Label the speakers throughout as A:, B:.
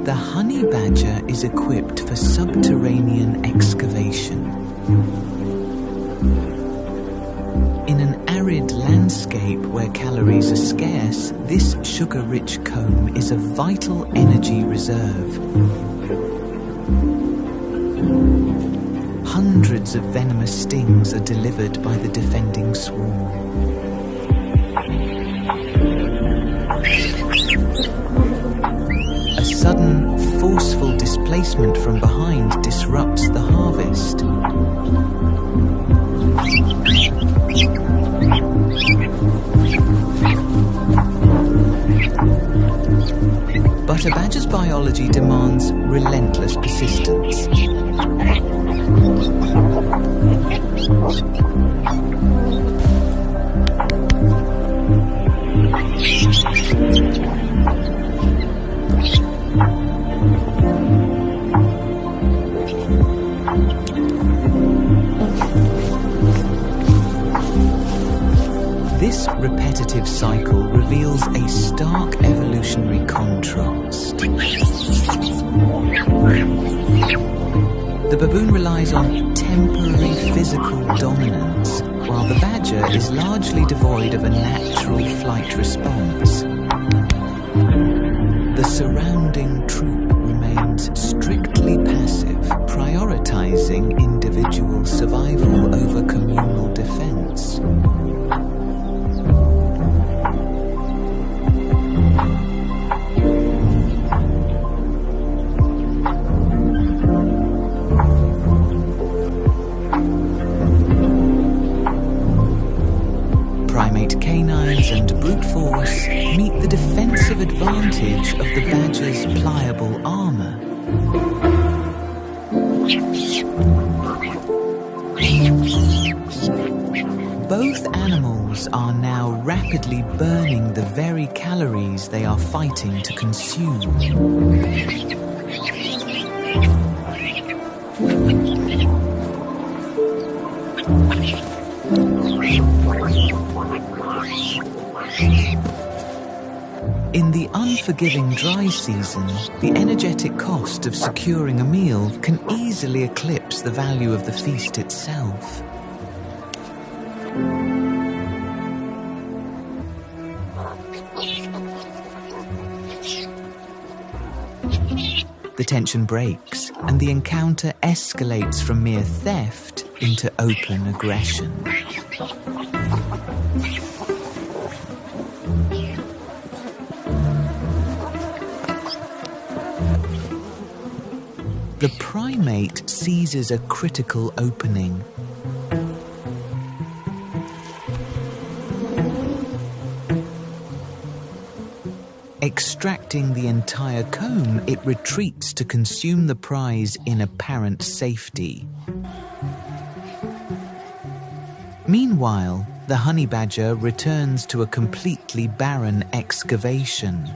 A: The honey badger is equipped for subterranean excavation. In an arid landscape where calories are scarce, this sugar-rich comb is a vital energy reserve. Hundreds of venomous stings are delivered by the defending swarm. A sudden, forceful displacement from behind disrupts the harvest. But a badger's biology demands relentless persistence. This repetitive cycle reveals a stark evolutionary contrast. The baboon relies on temporary physical dominance, while the badger is largely devoid of a natural flight response. The surrounding troop remains strictly passive, prioritizing individual survival over communal defense. Primate canines and brute force meet the defensive advantage of the badger's pliable armor. Both animals are now rapidly burning the very calories they are fighting to consume. In the unforgiving dry season, the energetic cost of securing a meal can easily eclipse the value of the feast itself. The tension breaks, and the encounter escalates from mere theft into open aggression. The primate seizes a critical opening. Extracting the entire comb, it retreats to consume the prize in apparent safety. Meanwhile, the honey badger returns to a completely barren excavation.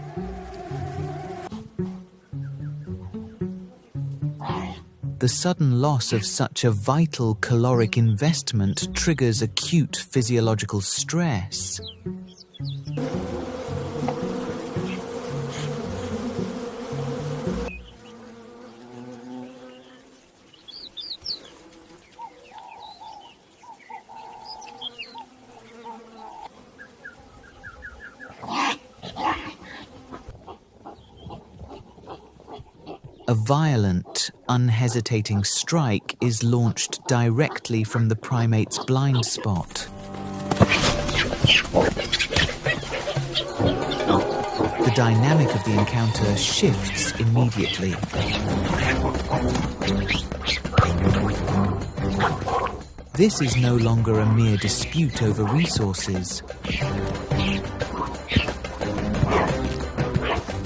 A: The sudden loss of such a vital caloric investment triggers acute physiological stress. A violent, unhesitating strike is launched directly from the primate's blind spot. The dynamic of the encounter shifts immediately. This is no longer a mere dispute over resources.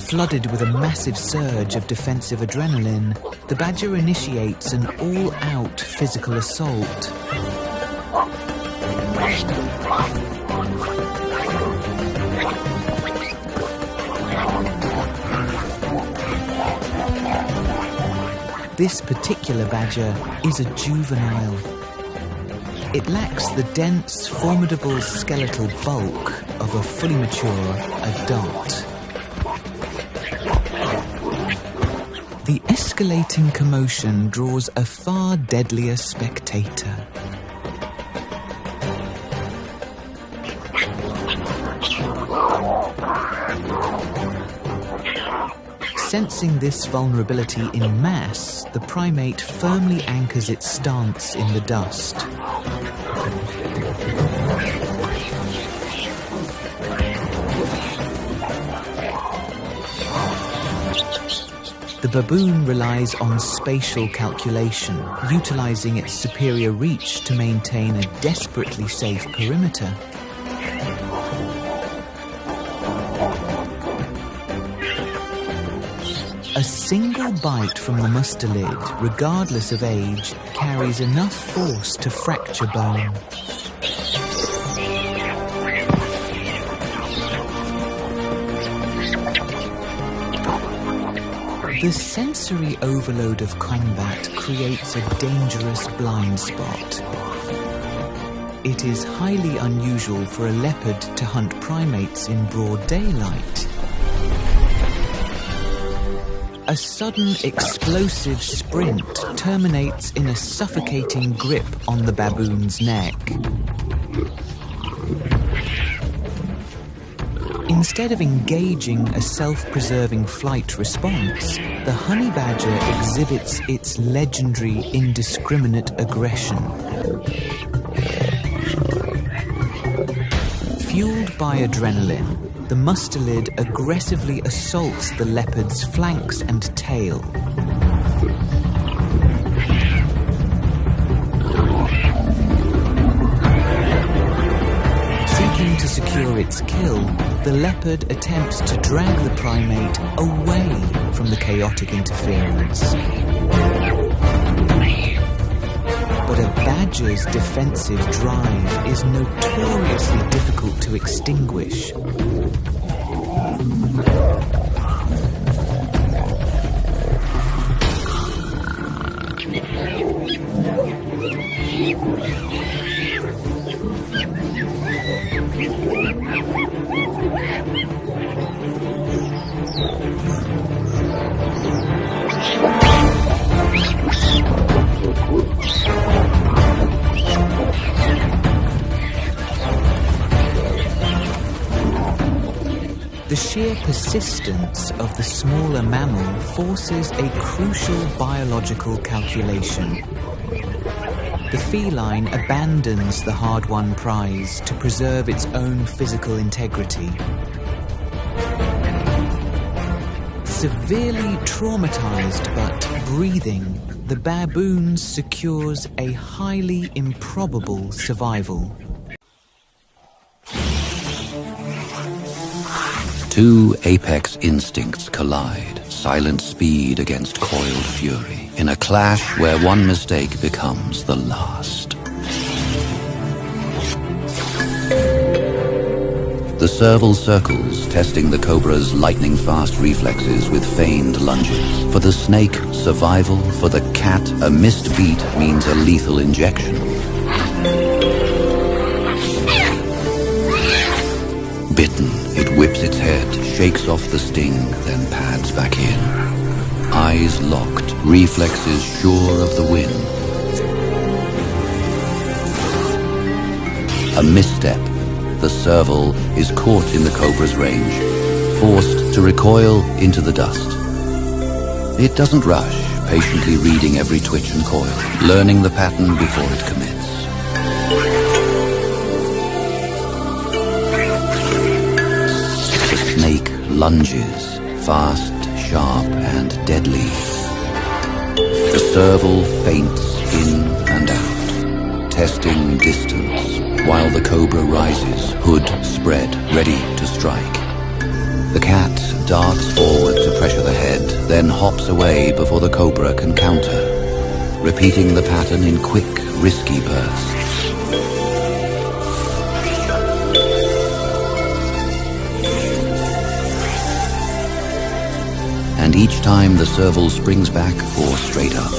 A: Flooded with a massive surge of defensive adrenaline, the badger initiates an all-out physical assault. This particular badger is a juvenile. It lacks the dense, formidable skeletal bulk of a fully mature adult. The escalating commotion draws a far deadlier spectator. Sensing this vulnerability in mass, the primate firmly anchors its stance in the dust. The baboon relies on spatial calculation, utilizing its superior reach to maintain a desperately safe perimeter. A single bite from the mustelid, regardless of age, carries enough force to fracture bone. The sensory overload of combat creates a dangerous blind spot. It is highly unusual for a leopard to hunt primates in broad daylight. A sudden explosive sprint terminates in a suffocating grip on the baboon's neck. Instead of engaging a self-preserving flight response, the honey badger exhibits its legendary indiscriminate aggression. Fueled by adrenaline, the mustelid aggressively assaults the leopard's flanks and tail. Seeking to secure its kill, the leopard attempts to drag the primate away from the chaotic interference. But a badger's defensive drive is notoriously difficult to extinguish. The sheer persistence of the smaller mammal forces a crucial biological calculation. The feline abandons the hard-won prize to preserve its own physical integrity. Severely traumatized but breathing, the baboon secures a highly improbable survival.
B: Two apex instincts collide, silent speed against coiled fury, in a clash where one mistake becomes the last. The serval circles, testing the cobra's lightning-fast reflexes with feigned lunges. For the snake, survival. For the cat, a missed beat means a lethal injection. Bitten, it whips its head, shakes off the sting, then pads back in. Eyes locked, reflexes sure of the win. A misstep. The serval is caught in the cobra's range, forced to recoil into the dust. It doesn't rush, patiently reading every twitch and coil, learning the pattern before it commits. The snake lunges, fast, sharp, and deadly. The serval feints in and out, testing distance, while the cobra rises, hood spread, ready to strike. The cat darts forward to pressure the head, then hops away before the cobra can counter, repeating the pattern in quick, risky bursts. And each time the serval springs back or straight up,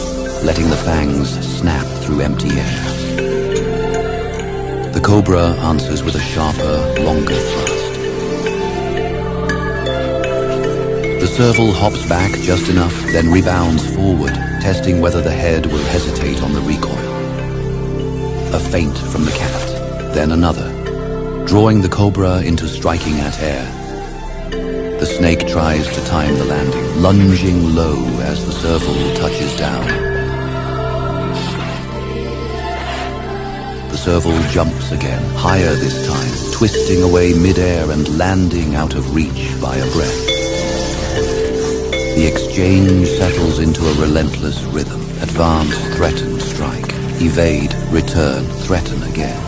B: letting the fangs snap through empty air. The cobra answers with a sharper, longer thrust. The serval hops back just enough, then rebounds forward, testing whether the head will hesitate on the recoil. A feint from the cat, then another, drawing the cobra into striking at air. The snake tries to time the landing, lunging low as the serval touches down. The serval jumps again, higher this time, twisting away mid-air and landing out of reach by a breath. The exchange settles into a relentless rhythm. Advance, threaten, strike. Evade, return, threaten again.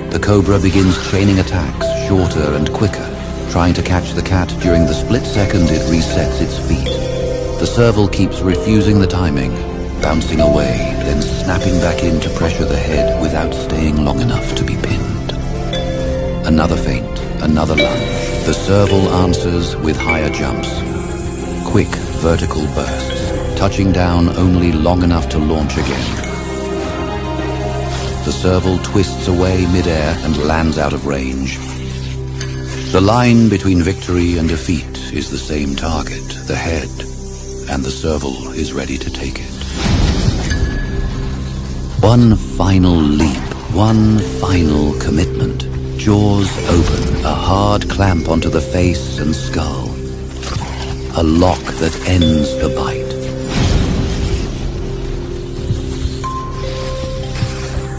B: The cobra begins chaining attacks, shorter and quicker, trying to catch the cat during the split second it resets its feet. The serval keeps refusing the timing, bouncing away, then snapping back in to pressure the head without staying long enough to be pinned. Another feint, another lunge. The serval answers with higher jumps. Quick vertical bursts, touching down only long enough to launch again. The serval twists away mid-air and lands out of range. The line between victory and defeat is the same target, the head, and the serval is ready to take it. One final leap, one final commitment. Jaws open, a hard clamp onto the face and skull. A lock that ends the bite.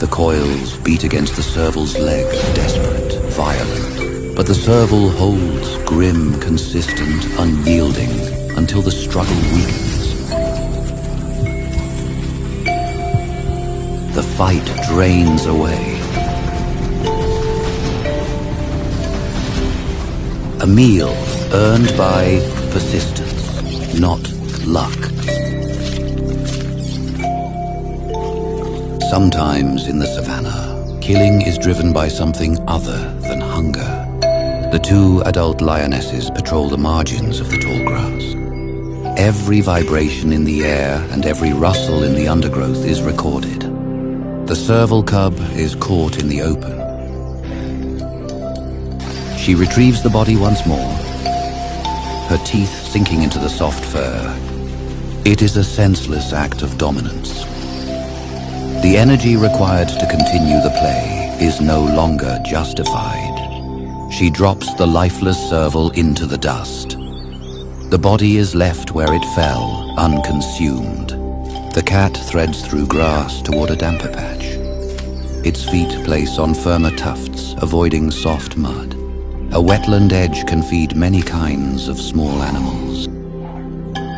B: The coils beat against the serval's legs, desperate, violent. But the serval holds, grim, consistent, unyielding, until the struggle weakens. The fight drains away. A meal earned by persistence, not luck. Sometimes in the savannah, killing is driven by something other than hunger. The two adult lionesses patrol the margins of the tall grass. Every vibration in the air and every rustle in the undergrowth is recorded. The serval cub is caught in the open. She retrieves the body once more, her teeth sinking into the soft fur. It is a senseless act of dominance. The energy required to continue the play is no longer justified. She drops the lifeless serval into the dust. The body is left where it fell, unconsumed. The cat threads through grass toward a damper patch. Its feet place on firmer tufts, avoiding soft mud. A wetland edge can feed many kinds of small animals.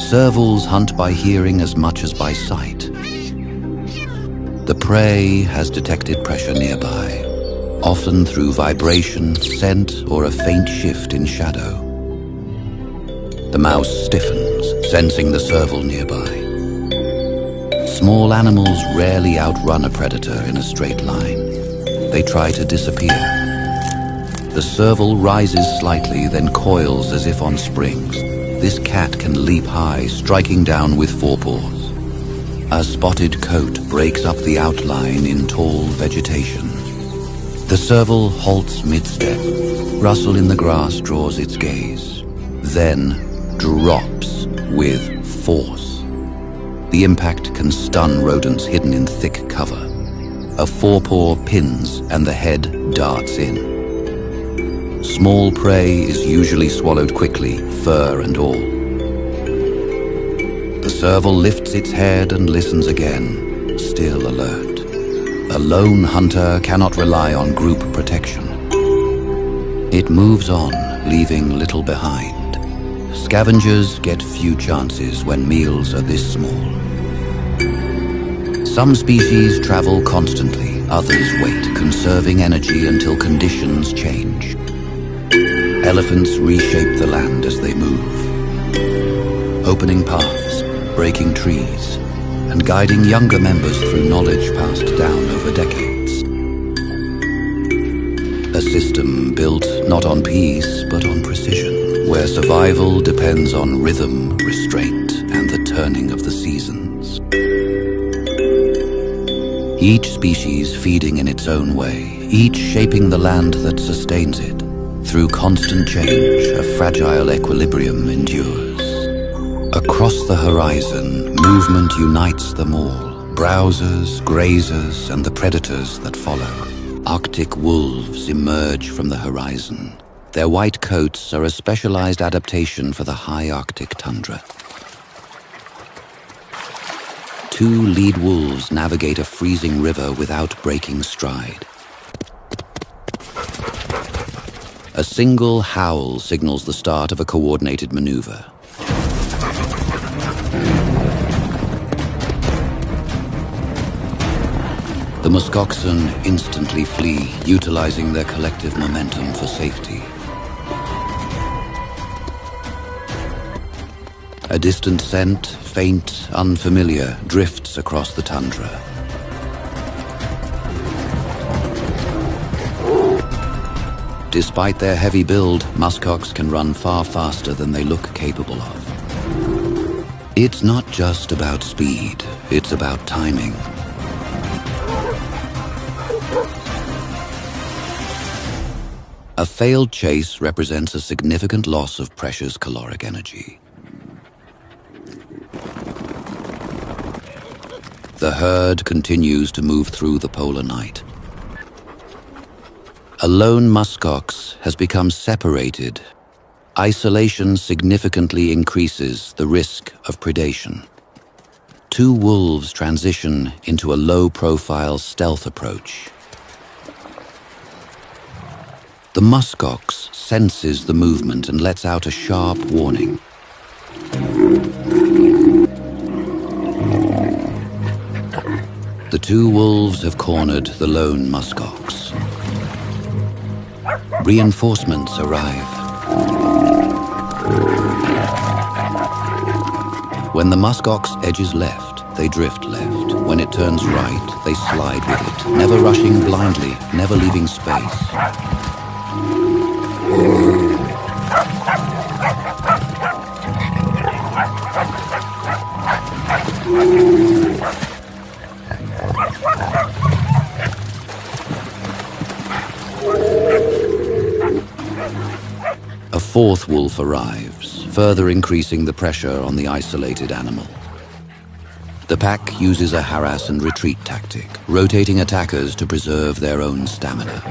B: Servals hunt by hearing as much as by sight. The prey has detected pressure nearby, often through vibration, scent, or a faint shift in shadow. The mouse stiffens, sensing the serval nearby. Small animals rarely outrun a predator in a straight line. They try to disappear. The serval rises slightly, then coils as if on springs. This cat can leap high, striking down with forepaws. A spotted coat breaks up the outline in tall vegetation. The serval halts mid-step. Rustle in the grass draws its gaze. Then drops with force. The impact can stun rodents hidden in thick cover. A forepaw pins and the head darts in. Small prey is usually swallowed quickly, fur and all. The serval lifts its head and listens again, still alert. A lone hunter cannot rely on group protection. It moves on, leaving little behind. Scavengers get few chances when meals are this small. Some species travel constantly, others wait, conserving energy until conditions change. Elephants reshape the land as they move, opening paths, breaking trees, and guiding younger members through knowledge passed down over decades. A system built not on peace, but on precision, where survival depends on rhythm, restraint, and the turning of the seasons. Each species feeding in its own way, each shaping the land that sustains it. Through constant change, a fragile equilibrium endures. Across the horizon, movement unites them all. Browsers, grazers, and the predators that follow. Arctic wolves emerge from the horizon. Their white coats are a specialized adaptation for the high Arctic tundra. Two lead wolves navigate a freezing river without breaking stride. A single howl signals the start of a coordinated maneuver. The muskoxen instantly flee, utilizing their collective momentum for safety. A distant scent, faint, unfamiliar, drifts across the tundra. Despite their heavy build, muskox can run far faster than they look capable of. It's not just about speed, it's about timing. A failed chase represents a significant loss of precious caloric energy. The herd continues to move through the polar night. A lone muskox has become separated. Isolation significantly increases the risk of predation. Two wolves transition into a low-profile stealth approach. The muskox senses the movement and lets out a sharp warning. The two wolves have cornered the lone muskox. Reinforcements arrive. When the muskox edges left, they drift left. When it turns right, they slide with it, never rushing blindly, never leaving space. A fourth wolf arrives, further increasing the pressure on the isolated animal. The pack uses a harass and retreat tactic, rotating attackers to preserve their own stamina.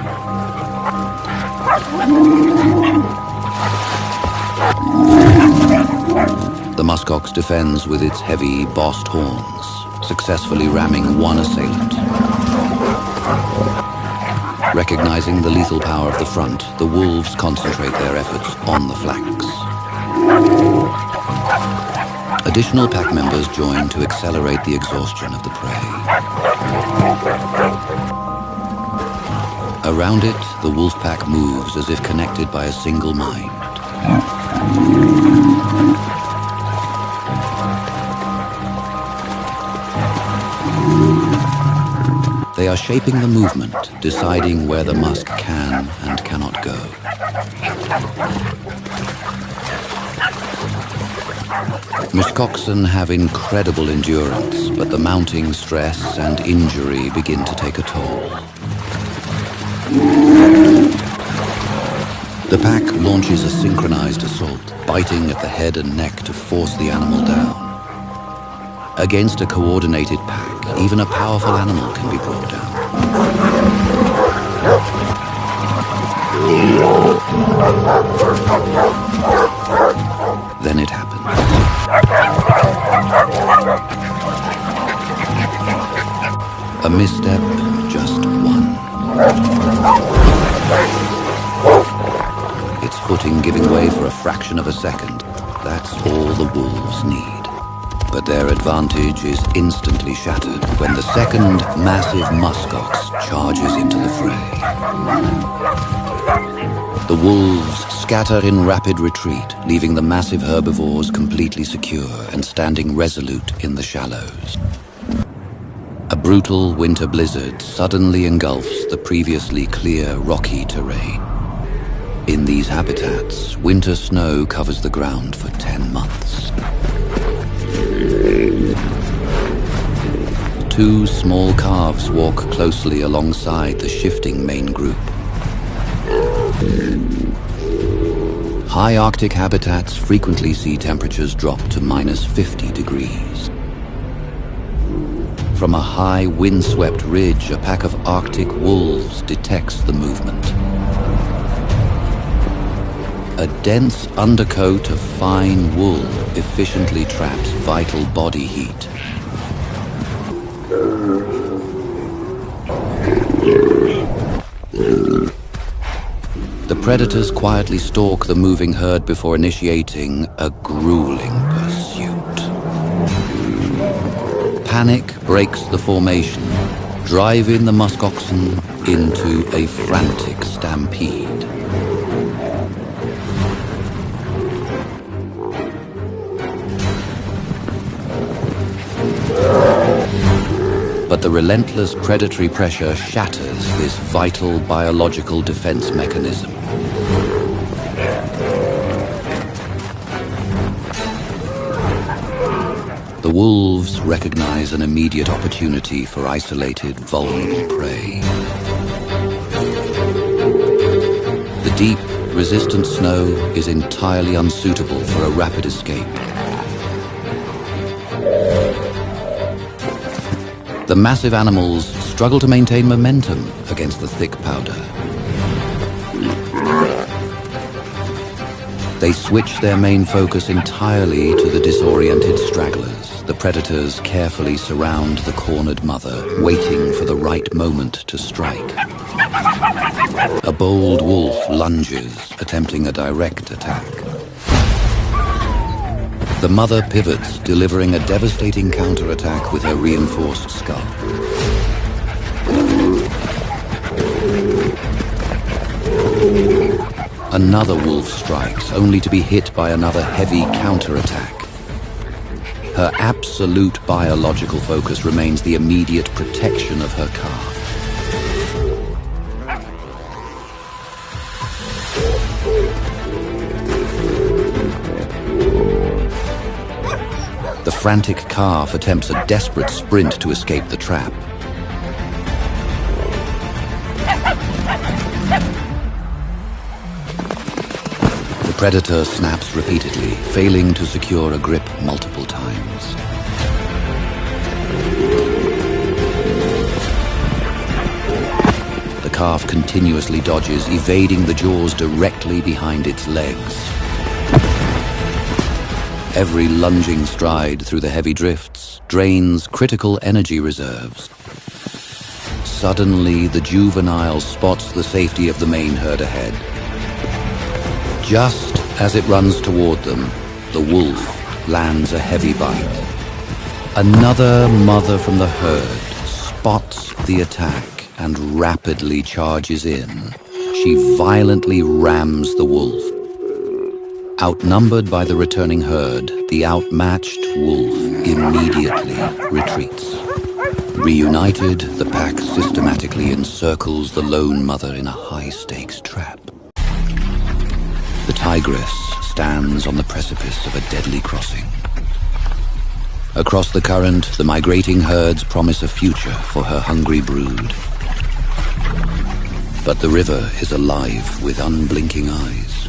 B: The muskox defends with its heavy, bossed horns, successfully ramming one assailant. Recognizing the lethal power of the front, the wolves concentrate their efforts on the flanks. Additional pack members join to accelerate the exhaustion of the prey. Around it, the wolf pack moves as if connected by a single mind. They are shaping the movement, deciding where the musk can and cannot go. Muskoxen have incredible endurance, but the mounting stress and injury begin to take a toll. The pack launches a synchronized assault, biting at the head and neck to force the animal down. Against a coordinated pack, even a powerful animal can be brought down. Then it happens. A misstep, just one. Its footing giving way for a fraction of a second. That's all the wolves need. But their advantage is instantly shattered when the second massive muskox charges into the fray. The wolves scatter in rapid retreat, leaving the massive herbivores completely secure and standing resolute in the shallows. A brutal winter blizzard suddenly engulfs the previously clear, rocky terrain. In these habitats, winter snow covers the ground for 10 months. Two small calves walk closely alongside the shifting main group. High Arctic habitats frequently see temperatures drop to -50 degrees. From a high windswept ridge, a pack of Arctic wolves detects the movement. A dense undercoat of fine wool efficiently traps vital body heat. The predators quietly stalk the moving herd before initiating a grueling pursuit. Panic breaks the formation, driving the musk oxen into a frantic stampede. But the relentless predatory pressure shatters this vital biological defense mechanism. The wolves recognize an immediate opportunity for isolated, vulnerable prey. The deep, resistant snow is entirely unsuitable for a rapid escape. The massive animals struggle to maintain momentum against the thick powder. They switch their main focus entirely to the disoriented stragglers. The predators carefully surround the cornered mother, waiting for the right moment to strike. A bold wolf lunges, attempting a direct attack. The mother pivots, delivering a devastating counterattack with her reinforced skull. Another wolf strikes, only to be hit by another heavy counterattack. Her absolute biological focus remains the immediate protection of her calf. The frantic calf attempts a desperate sprint to escape the trap. The predator snaps repeatedly, failing to secure a grip multiple times. The calf continuously dodges, evading the jaws directly behind its legs. Every lunging stride through the heavy drifts drains critical energy reserves. Suddenly, the juvenile spots the safety of the main herd ahead. Just as it runs toward them, the wolf lands a heavy bite. Another mother from the herd spots the attack and rapidly charges in. She violently rams the wolf. Outnumbered by the returning herd, the outmatched wolf immediately retreats. Reunited, the pack systematically encircles the lone mother in a high-stakes trap. The tigress stands on the precipice of a deadly crossing. Across the current, the migrating herds promise a future for her hungry brood. But the river is alive with unblinking eyes.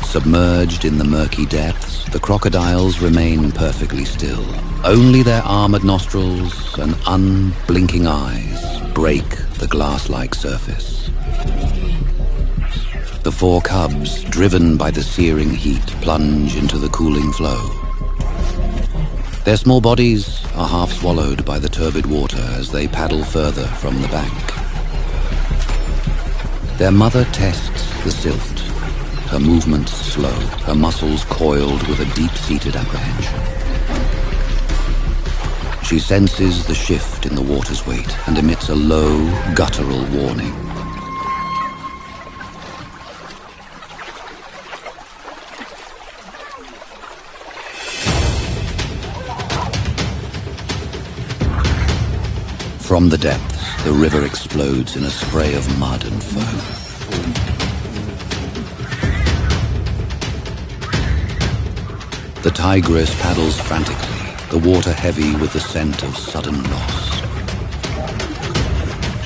B: Submerged in the murky depths, the crocodiles remain perfectly still. Only their armored nostrils and unblinking eyes break the glass-like surface. The four cubs, driven by the searing heat, plunge into the cooling flow. Their small bodies are half swallowed by the turbid water as they paddle further from the bank. Their mother tests the silt. Her movements slow, her muscles coiled with a deep-seated apprehension. She senses the shift in the water's weight and emits a low, guttural warning. From the depths, the river explodes in a spray of mud and foam. The tigress paddles frantically, the water heavy with the scent of sudden loss.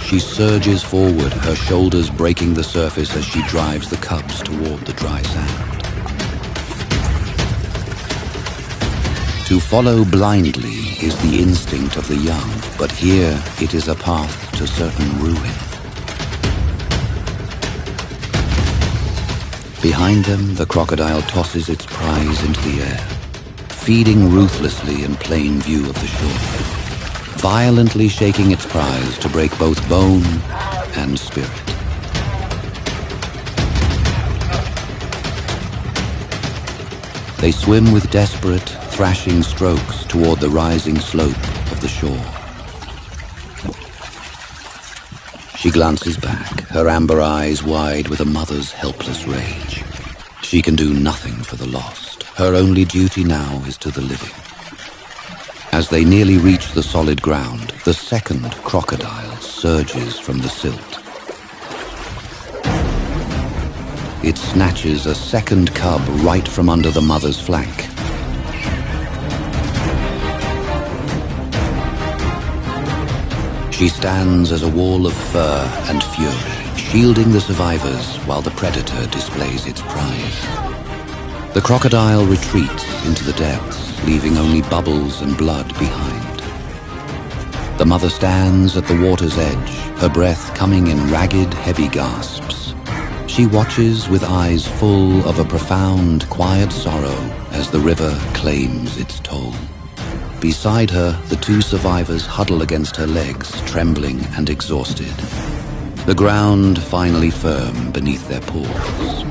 B: She surges forward, her shoulders breaking the surface as she drives the cubs toward the dry sand. To follow blindly is the instinct of the young, but here it is a path to certain ruin. Behind them, the crocodile tosses its prize into the air, feeding ruthlessly in plain view of the shore, violently shaking its prize to break both bone and spirit. They swim with desperate, thrashing strokes toward the rising slope of the shore. She glances back, her amber eyes wide with a mother's helpless rage. She can do nothing for the lost. Her only duty now is to the living. As they nearly reach the solid ground, the second crocodile surges from the silt. It snatches a second cub right from under the mother's flank. She stands as a wall of fur and fury, shielding the survivors while the predator displays its prize. The crocodile retreats into the depths, leaving only bubbles and blood behind. The mother stands at the water's edge, her breath coming in ragged, heavy gasps. She watches with eyes full of a profound, quiet sorrow as the river claims its toll. Beside her, the two survivors huddle against her legs, trembling and exhausted. The ground finally firm beneath their paws.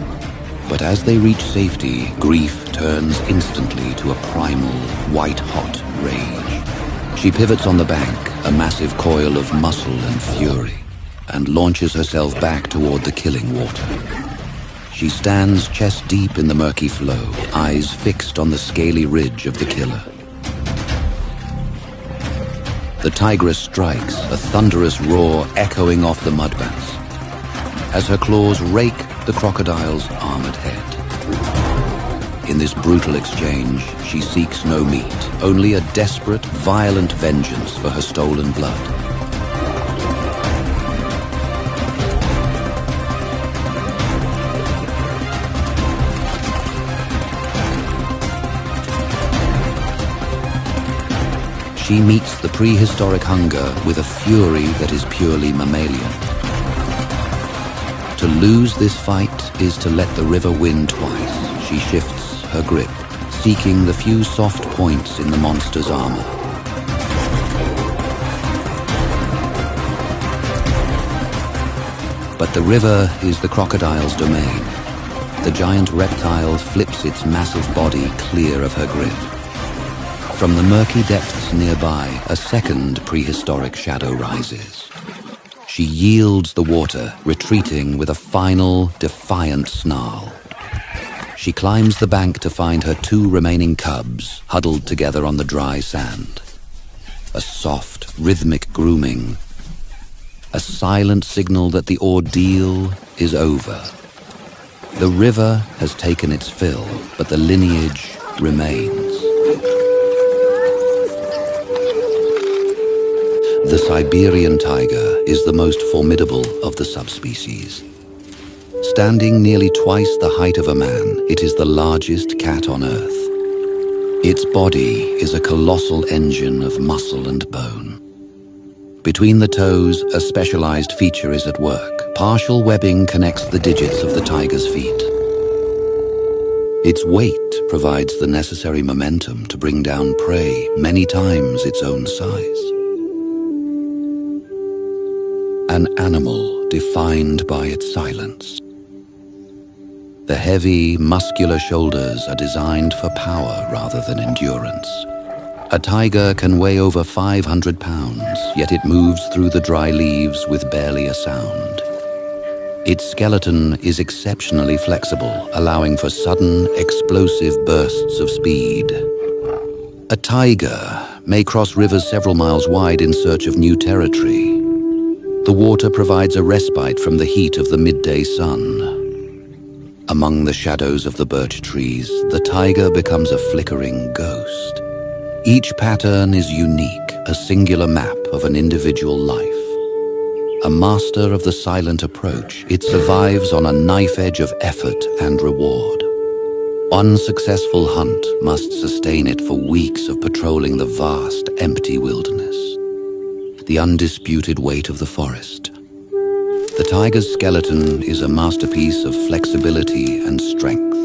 B: But as they reach safety, grief turns instantly to a primal, white-hot rage. She pivots on the bank, a massive coil of muscle and fury, and launches herself back toward the killing water. She stands chest-deep in the murky flow, eyes fixed on the scaly ridge of the killer. The tigress strikes, a thunderous roar echoing off the mudbanks, as her claws rake the crocodile's armored head. In this brutal exchange, she seeks no meat, only a desperate, violent vengeance for her stolen blood. She meets the prehistoric hunger with a fury that is purely mammalian. To lose this fight is to let the river win twice. She shifts her grip, seeking the few soft points in the monster's armor. But the river is the crocodile's domain. The giant reptile flips its massive body clear of her grip. From the murky depths nearby, a second prehistoric shadow rises. She yields the water, retreating with a final, defiant snarl. She climbs the bank to find her two remaining cubs, huddled together on the dry sand. A soft, rhythmic grooming. A silent signal that the ordeal is over. The river has taken its fill, but the lineage remains. The Siberian tiger is the most formidable of the subspecies. Standing nearly twice the height of a man, it is the largest cat on Earth. Its body is a colossal engine of muscle and bone. Between the toes, a specialized feature is at work. Partial webbing connects the digits of the tiger's feet. Its weight provides the necessary momentum to bring down prey many times its own size. An animal defined by its silence. The heavy, muscular shoulders are designed for power rather than endurance. A tiger can weigh over 500 pounds, yet it moves through the dry leaves with barely a sound. Its skeleton is exceptionally flexible, allowing for sudden, explosive bursts of speed. A tiger may cross rivers several miles wide in search of new territory. The water provides a respite from the heat of the midday sun. Among the shadows of the birch trees, the tiger becomes a flickering ghost. Each pattern is unique, a singular map of an individual life. a master of the silent approach, it survives on a knife edge of effort and reward. One successful hunt must sustain it for weeks of patrolling the vast, empty wilderness. The undisputed weight of the forest. The tiger's skeleton is a masterpiece of flexibility and strength.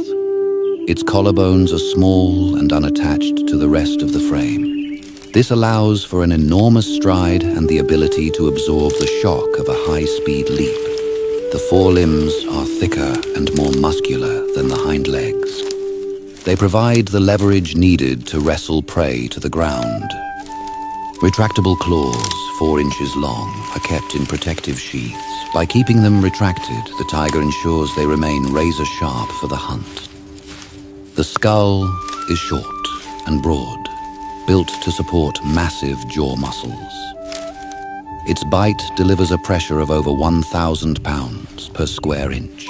B: Its collarbones are small and unattached to the rest of the frame. This allows for an enormous stride and the ability to absorb the shock of a high-speed leap. The forelimbs are thicker and more muscular than the hind legs. They provide the leverage needed to wrestle prey to the ground. Retractable claws, 4 inches long, are kept in protective sheaths. By keeping them retracted, the tiger ensures they remain razor-sharp for the hunt. The skull is short and broad, built to support massive jaw muscles. Its bite delivers a pressure of over 1,000 pounds per square inch.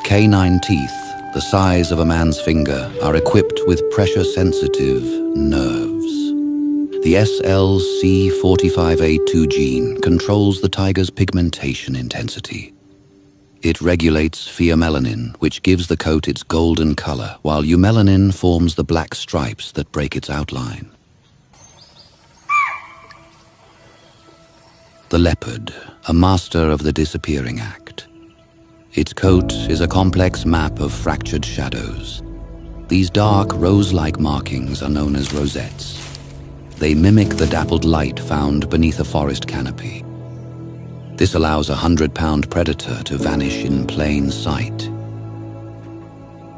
B: Canine teeth, the size of a man's finger, are equipped with pressure-sensitive nerves. The SLC45A2 gene controls the tiger's pigmentation intensity. It regulates pheomelanin, which gives the coat its golden color, while eumelanin forms the black stripes that break its outline. The leopard, a master of the disappearing act. Its coat is a complex map of fractured shadows. These dark, rose-like markings are known as rosettes. They mimic the dappled light found beneath a forest canopy. This allows a 100-pound predator to vanish in plain sight.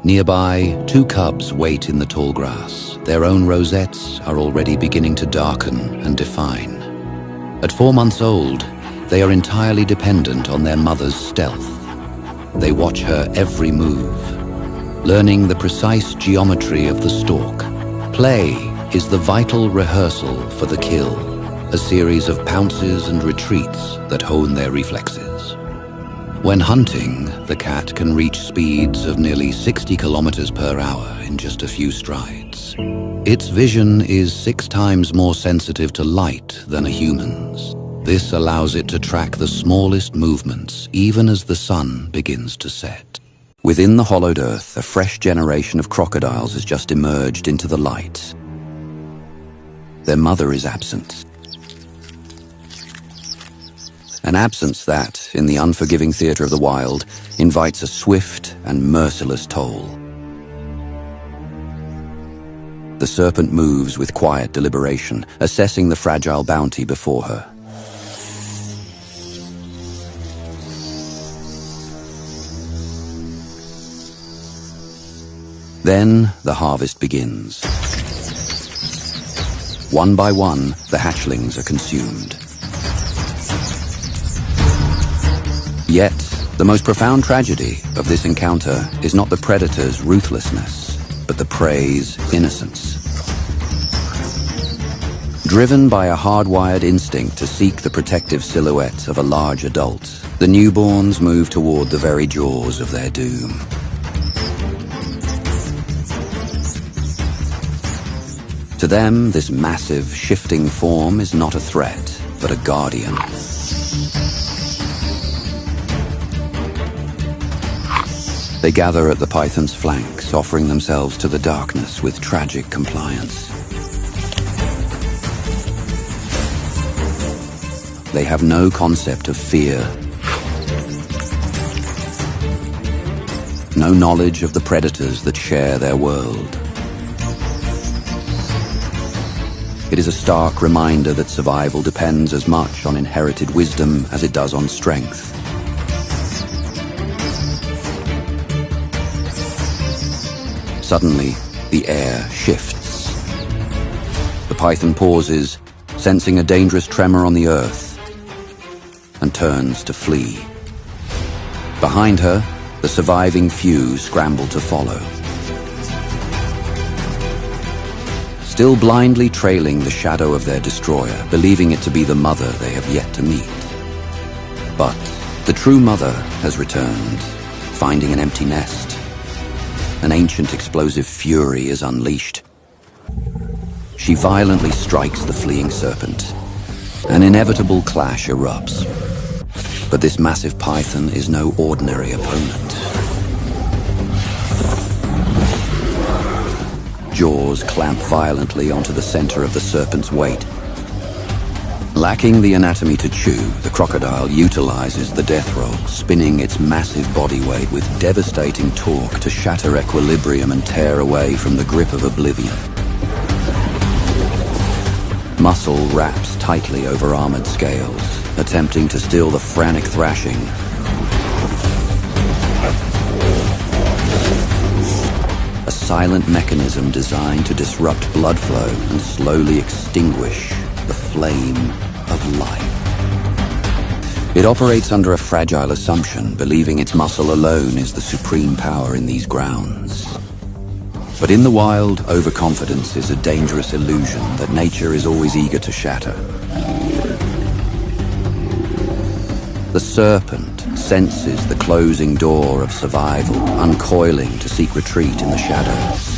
B: Nearby, 2 cubs wait in the tall grass. Their own rosettes are already beginning to darken and define. At 4 months old, they are entirely dependent on their mother's stealth. They watch her every move, learning the precise geometry of the stalk. Play is the vital rehearsal for the kill, a series of pounces and retreats that hone their reflexes. When hunting, the cat can reach speeds of nearly 60 kilometers per hour in just a few strides. Its vision is 6 times more sensitive to light than a human's. This allows it to track the smallest movements, even as the sun begins to set. Within the hollowed earth, a fresh generation of crocodiles has just emerged into the light. Their mother is absent. An absence that, in the unforgiving theater of the wild, invites a swift and merciless toll. The serpent moves with quiet deliberation, assessing the fragile bounty before her. Then the harvest begins. One by one, the hatchlings are consumed. Yet, the most profound tragedy of this encounter is not the predator's ruthlessness, but the prey's innocence. Driven by a hardwired instinct to seek the protective silhouette of a large adult, the newborns move toward the very jaws of their doom. To them, this massive, shifting form is not a threat, but a guardian. They gather at the python's flanks, offering themselves to the darkness with tragic compliance. They have no concept of fear, no knowledge of the predators that share their world. It is a stark reminder that survival depends as much on inherited wisdom as it does on strength. Suddenly, the air shifts. The python pauses, sensing a dangerous tremor on the earth, and turns to flee. Behind her, the surviving few scramble to follow. Still blindly trailing the shadow of their destroyer, believing it to be the mother they have yet to meet. But the true mother has returned, finding an empty nest. An ancient explosive fury is unleashed. She violently strikes the fleeing serpent. An inevitable clash erupts. But this massive python is no ordinary opponent. Jaws clamp violently onto the center of the serpent's weight. Lacking the anatomy to chew, the crocodile utilizes the death roll, spinning its massive body weight with devastating torque to shatter equilibrium and tear away from the grip of oblivion. Muscle wraps tightly over armored scales, attempting to still the frantic thrashing. A silent mechanism designed to disrupt blood flow and slowly extinguish the flame of life. It operates under a fragile assumption, believing its muscle alone is the supreme power in these grounds. But in the wild, overconfidence is a dangerous illusion that nature is always eager to shatter. The serpent senses the closing door of survival, uncoiling to seek retreat in the shadows.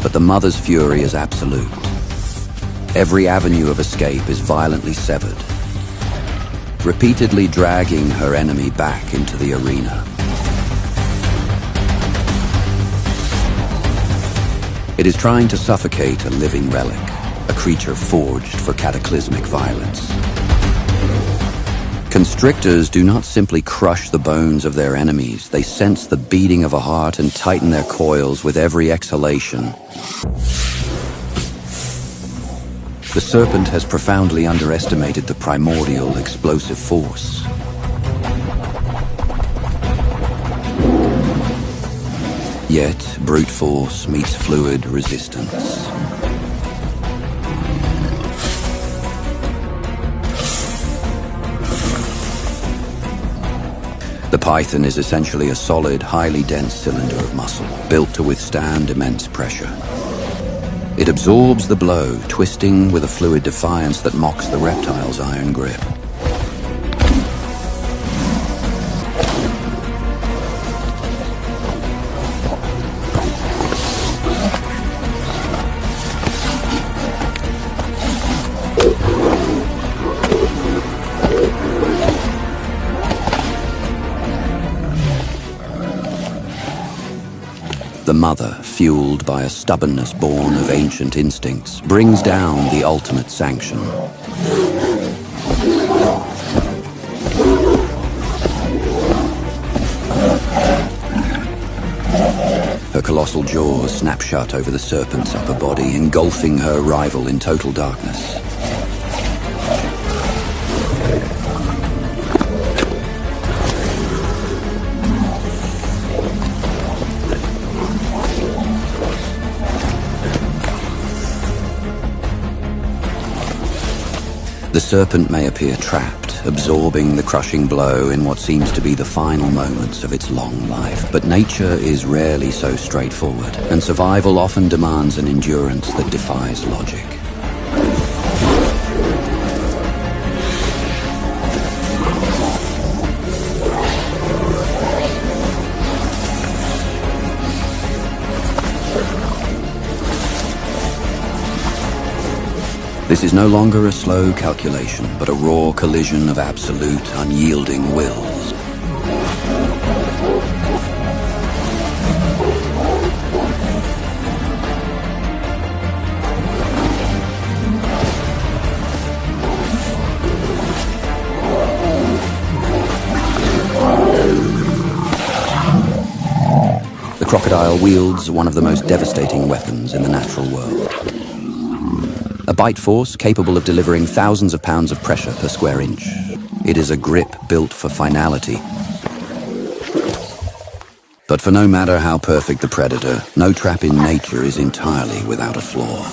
B: But the mother's fury is absolute. Every avenue of escape is violently severed, repeatedly dragging her enemy back into the arena. It is trying to suffocate a living relic, a creature forged for cataclysmic violence. Constrictors do not simply crush the bones of their enemies, they sense the beating of a heart and tighten their coils with every exhalation. The serpent has profoundly underestimated the primordial explosive force. Yet, brute force meets fluid resistance. The python is essentially a solid, highly dense cylinder of muscle, built to withstand immense pressure. It absorbs the blow, twisting with a fluid defiance that mocks the reptile's iron grip. The mother, fueled by a stubbornness born of ancient instincts, brings down the ultimate sanction. Her colossal jaws snap shut over the serpent's upper body, engulfing her rival in total darkness. The serpent may appear trapped, absorbing the crushing blow in what seems to be the final moments of its long life. But nature is rarely so straightforward, and survival often demands an endurance that defies logic. This is no longer a slow calculation, but a raw collision of absolute, unyielding wills. The crocodile wields one of the most devastating weapons in the natural world. A bite force capable of delivering thousands of pounds of pressure per square inch. It is a grip built for finality. But for no matter how perfect the predator, no trap in nature is entirely without a flaw.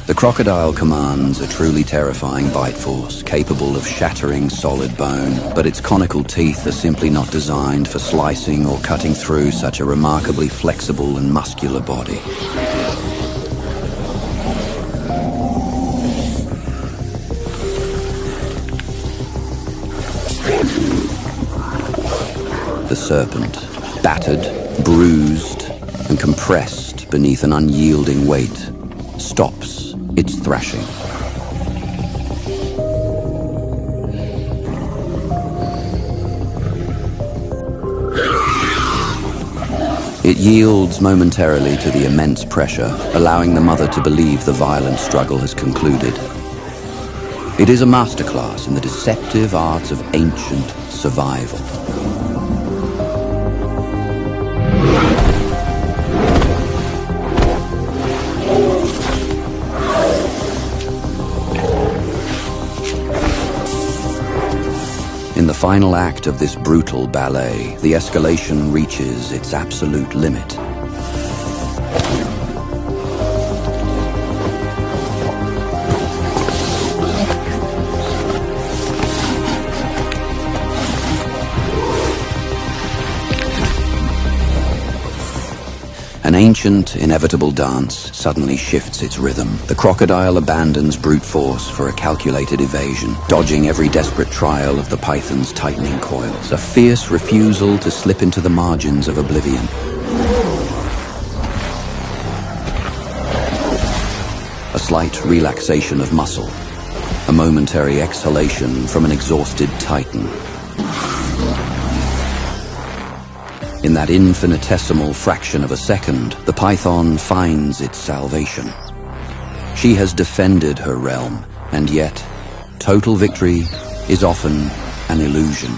B: The crocodile commands a truly terrifying bite force, capable of shattering solid bone, but its conical teeth are simply not designed for slicing or cutting through such a remarkably flexible and muscular body. The serpent, battered, bruised, and compressed beneath an unyielding weight, stops its thrashing. It yields momentarily to the immense pressure, allowing the mother to believe the violent struggle has concluded. It is a masterclass in the deceptive arts of ancient survival. In the final act of this brutal ballet, the escalation reaches its absolute limit. An ancient, inevitable dance suddenly shifts its rhythm. The crocodile abandons brute force for a calculated evasion, dodging every desperate trial of the python's tightening coils. A fierce refusal to slip into the margins of oblivion. A slight relaxation of muscle. A momentary exhalation from an exhausted titan. In that infinitesimal fraction of a second, the python finds its salvation. She has defended her realm, and yet, total victory is often an illusion.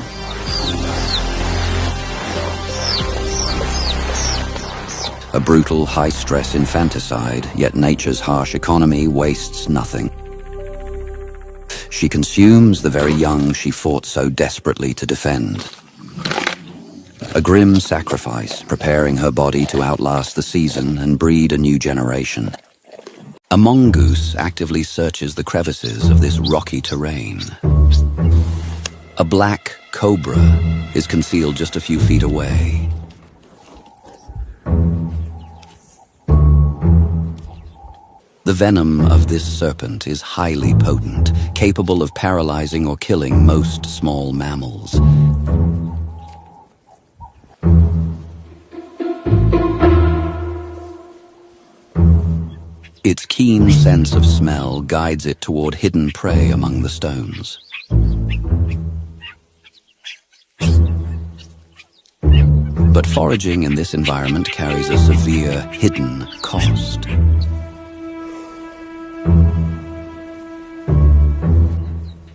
B: A brutal, high-stress infanticide, yet nature's harsh economy wastes nothing. She consumes the very young she fought so desperately to defend. A grim sacrifice, preparing her body to outlast the season and breed a new generation. A mongoose actively searches the crevices of this rocky terrain. A black cobra is concealed just a few feet away. The venom of this serpent is highly potent, capable of paralyzing or killing most small mammals. Its keen sense of smell guides it toward hidden prey among the stones. But foraging in this environment carries a severe hidden cost.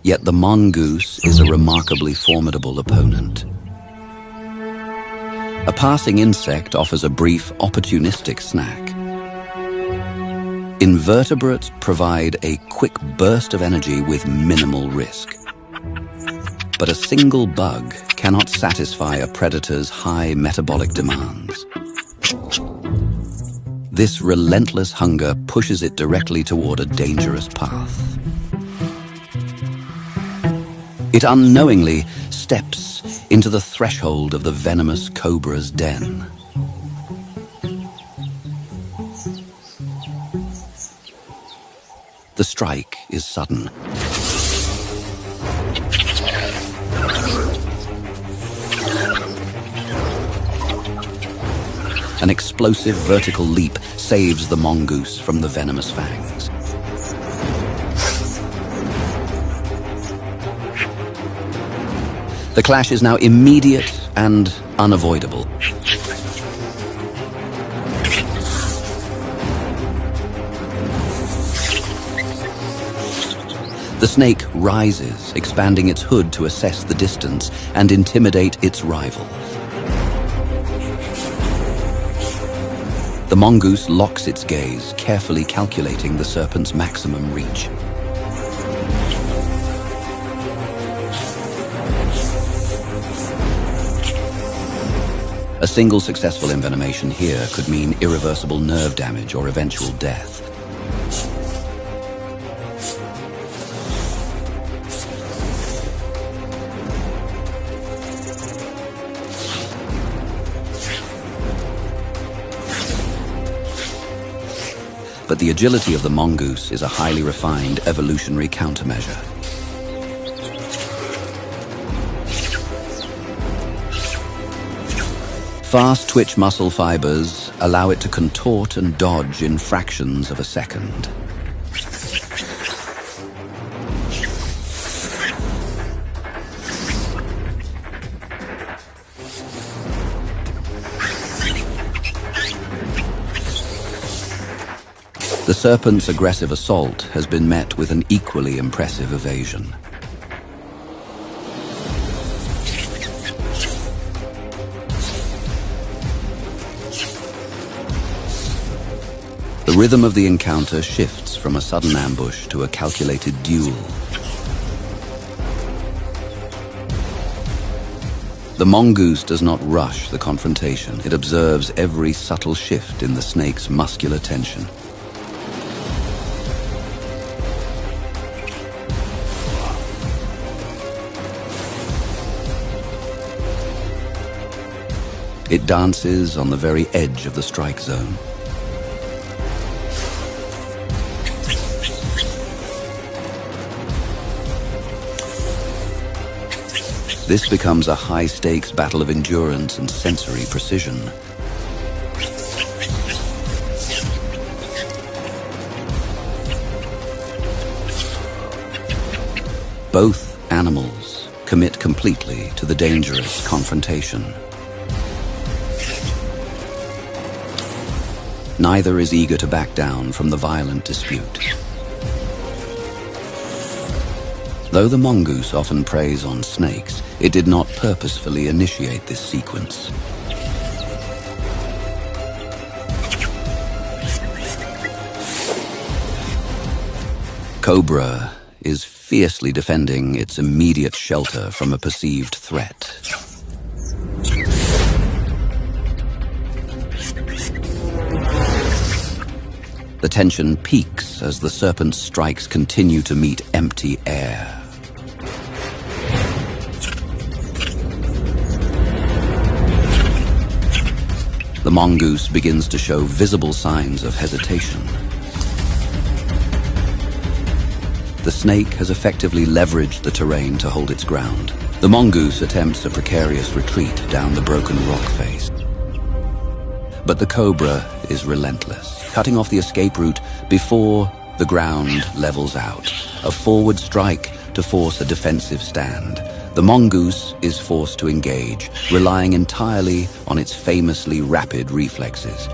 B: Yet the mongoose is a remarkably formidable opponent. A passing insect offers a brief, opportunistic snack. Invertebrates provide a quick burst of energy with minimal risk. But a single bug cannot satisfy a predator's high metabolic demands. This relentless hunger pushes it directly toward a dangerous path. It unknowingly steps into the threshold of the venomous cobra's den. The strike is sudden. An explosive vertical leap saves the mongoose from the venomous fangs. The clash is now immediate and unavoidable. The snake rises, expanding its hood to assess the distance and intimidate its rival. The mongoose locks its gaze, carefully calculating the serpent's maximum reach. A single successful envenomation here could mean irreversible nerve damage or eventual death. But the agility of the mongoose is a highly refined evolutionary countermeasure. Fast twitch muscle fibers allow it to contort and dodge in fractions of a second. The serpent's aggressive assault has been met with an equally impressive evasion. The rhythm of the encounter shifts from a sudden ambush to a calculated duel. The mongoose does not rush the confrontation. It observes every subtle shift in the snake's muscular tension. It dances on the very edge of the strike zone. This becomes a high-stakes battle of endurance and sensory precision. Both animals commit completely to the dangerous confrontation. Neither is eager to back down from the violent dispute. Though the mongoose often preys on snakes, it did not purposefully initiate this sequence. Cobra is fiercely defending its immediate shelter from a perceived threat. The tension peaks as the serpent's strikes continue to meet empty air. The mongoose begins to show visible signs of hesitation. The snake has effectively leveraged the terrain to hold its ground. The mongoose attempts a precarious retreat down the broken rock face. But the cobra is relentless, cutting off the escape route before the ground levels out. A forward strike to force a defensive stand. The mongoose is forced to engage, relying entirely on its famously rapid reflexes.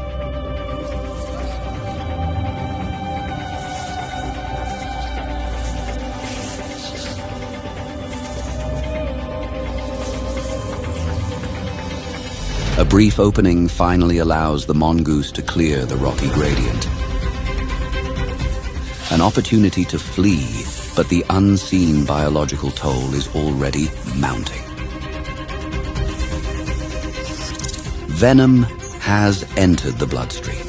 B: A brief opening finally allows the mongoose to clear the rocky gradient. An opportunity to flee, but the unseen biological toll is already mounting. Venom has entered the bloodstream.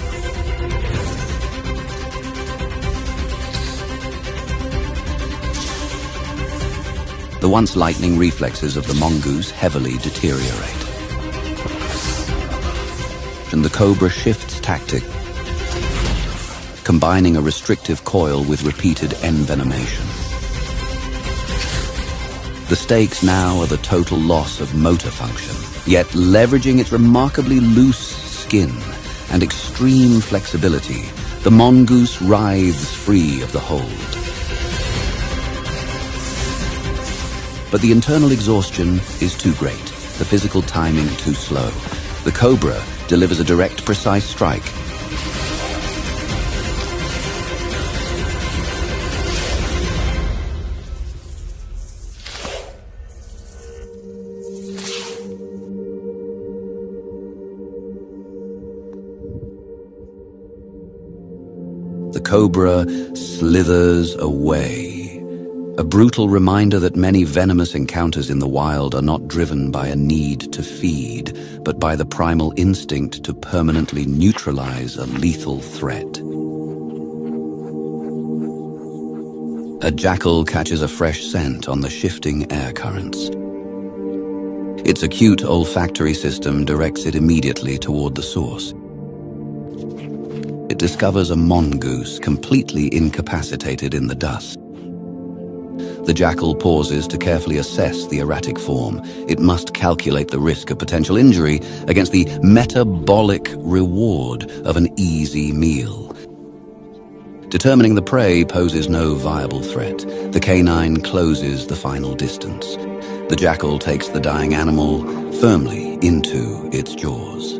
B: The once lightning reflexes of the mongoose heavily deteriorate. And the cobra shifts tactic, combining a restrictive coil with repeated envenomation. The stakes now are the total loss of motor function, yet leveraging its remarkably loose skin and extreme flexibility, the mongoose writhes free of the hold. But the internal exhaustion is too great, the physical timing too slow. The cobra delivers a direct, precise strike. The cobra slithers away. A brutal reminder that many venomous encounters in the wild are not driven by a need to feed, but by the primal instinct to permanently neutralize a lethal threat. A jackal catches a fresh scent on the shifting air currents. Its acute olfactory system directs it immediately toward the source. It discovers a mongoose completely incapacitated in the dust. The jackal pauses to carefully assess the erratic form. It must calculate the risk of potential injury against the metabolic reward of an easy meal. Determining the prey poses no viable threat, the canine closes the final distance. The jackal takes the dying animal firmly into its jaws.